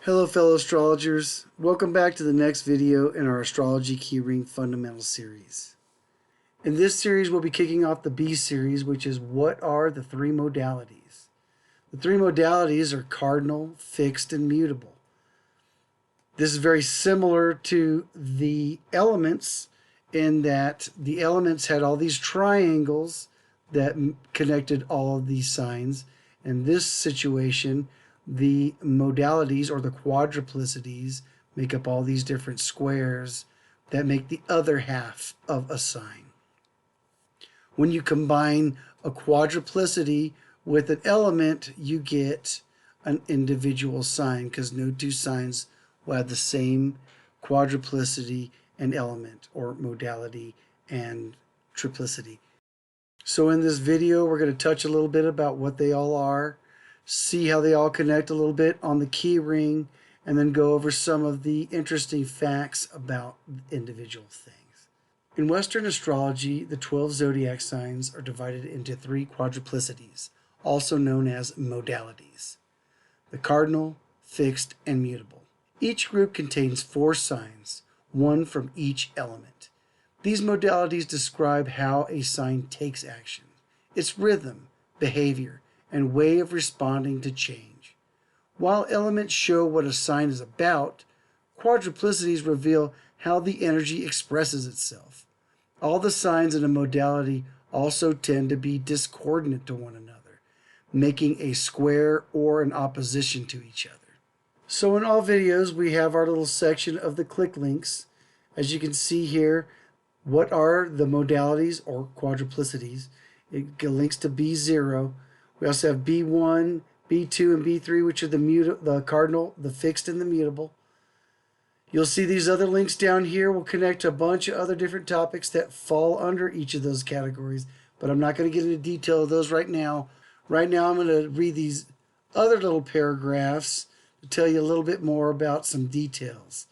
Hello fellow astrologers, welcome back to the next video in our Astrology Keyring Fundamental series. In this series we'll be kicking off the B series, which is what are the three modalities. The three modalities are cardinal, fixed, and mutable. This is very similar to the elements in that the elements had all these triangles that connected all of these signs. In this situation, the modalities or the quadruplicities make up all these different squares that make the other half of a sign. When you combine a quadruplicity with an element, you get an individual sign because no two signs will have the same quadruplicity and element or modality and triplicity. So in this video, we're going to touch a little bit about what they all are, see how they all connect a little bit on the key ring, and then go over some of the interesting facts about individual things. In Western astrology, the 12 zodiac signs are divided into three quadruplicities, also known as modalities: the cardinal, fixed, and mutable. Each group contains 4 signs, one from each element. These modalities describe how a sign takes action, its rhythm, behavior, and way of responding to change. While elements show what a sign is about, quadruplicities reveal how the energy expresses itself. All the signs in a modality also tend to be discordant to one another, making a square or an opposition to each other. So in all videos, we have our little section of the click links. As you can see here, what are the modalities or quadruplicities? It links to B0. We also have B1, B2, and B3, which are the cardinal, the fixed, and the mutable. You'll see these other links down here will connect to a bunch of other different topics that fall under each of those categories, but I'm not going to get into detail of those right now. Right now I'm going to read these other little paragraphs to tell you a little bit more about some details.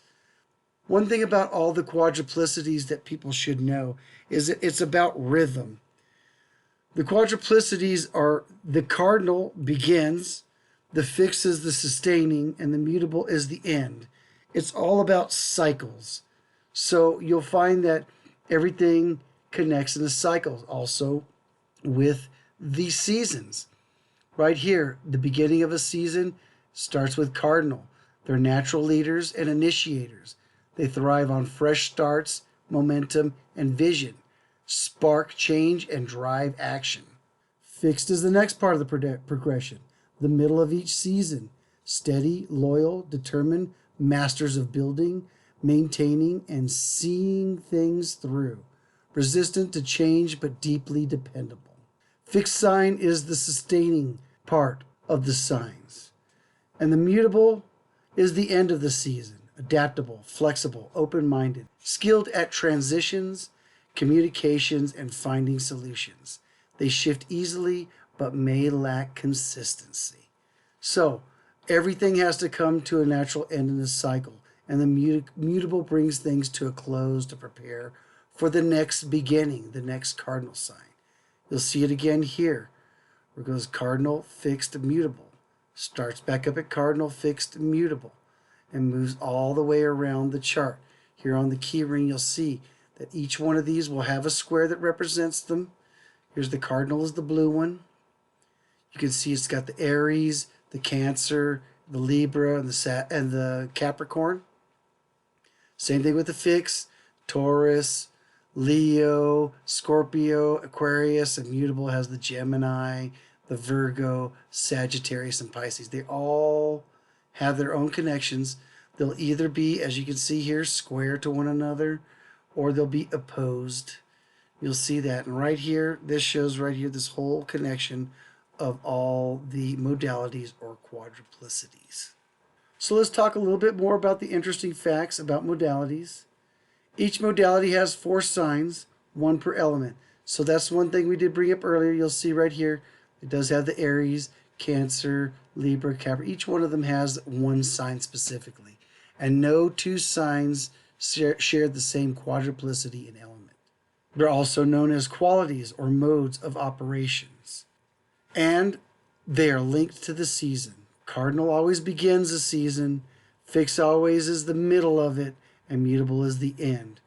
One thing about all the quadruplicities that people should know is that it's about rhythm. The quadruplicities are the cardinal begins, the fixed is the sustaining, and the mutable is the end. It's all about cycles. So you'll find that everything connects in a cycle, also with the seasons. Right here, the beginning of a season starts with cardinal. They're natural leaders and initiators. They thrive on fresh starts, momentum, and vision. Spark change and drive action. Fixed is the next part of the progression, the middle of each season. Steady, loyal, determined, masters of building, maintaining, and seeing things through. Resistant to change but deeply dependable. Fixed sign is the sustaining part of the signs. And the mutable is the end of the season. Adaptable, flexible, open-minded, skilled at transitions, communications, and finding solutions. They shift easily but may lack consistency. So everything has to come to a natural end in a cycle, and the mutable brings things to a close to prepare for the next beginning, the next cardinal sign. You'll see it again here, where it goes cardinal, fixed, mutable. Starts back up at cardinal, fixed, mutable, and moves all the way around the chart. Here on the key ring, you'll see that each one of these will have a square that represents them. Here's the cardinal is the blue one. You can see it's got the Aries, the Cancer, the Libra, and the Capricorn. Same thing with the fixed, Taurus, Leo, Scorpio, Aquarius, and mutable has the Gemini, the Virgo, Sagittarius, and Pisces. They all have their own connections. They'll either be, as you can see here, square to one another, or they'll be opposed. You'll see that. And right here, this shows right here this whole connection of all the modalities or quadruplicities. So let's talk a little bit more about the interesting facts about modalities. Each modality has 4 signs, 1 per element. So that's one thing we did bring up earlier. You'll see right here, it does have the Aries, Cancer, Libra, Capricorn. Each one of them has 1 sign specifically. And no 2 signs share the same quadruplicity and element. They're also known as qualities or modes of operations. And they are linked to the season. Cardinal always begins a season. Fixed always is the middle of it, and mutable is the end.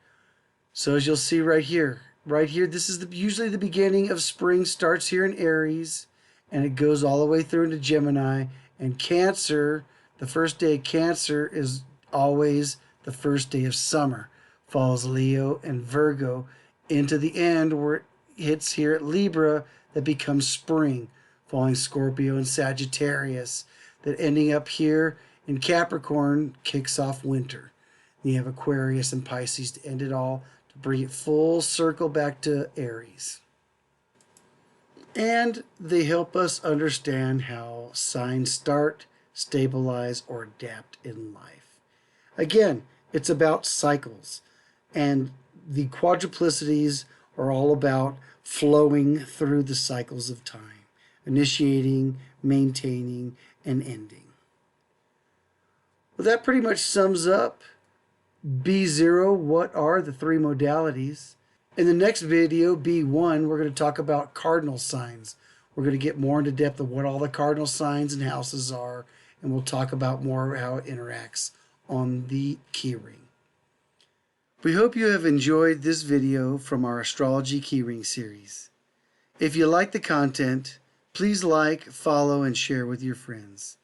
So as you'll see right here, this is usually the beginning of spring. Starts here in Aries, and it goes all the way through into Gemini. And Cancer, the first day of Cancer is always the first day of summer. Follows Leo and Virgo into the end where it hits here at Libra that becomes spring, following Scorpio and Sagittarius. That ending up here in Capricorn kicks off winter. You have Aquarius and Pisces to end it all, to bring it full circle back to Aries. And they help us understand how signs start, stabilize, or adapt in life. Again, it's about cycles. And the quadruplicities are all about flowing through the cycles of time, initiating, maintaining, and ending. Well, that pretty much sums up B0, what are the three modalities. In the next video, B1, we're going to talk about cardinal signs. We're going to get more into depth of what all the cardinal signs and houses are, and we'll talk about more how it interacts on the keyring. We hope you have enjoyed this video from our Astrology Keyring series. If you like the content, please like, follow, and share with your friends.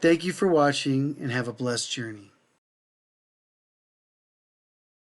Thank you for watching, and have a blessed journey.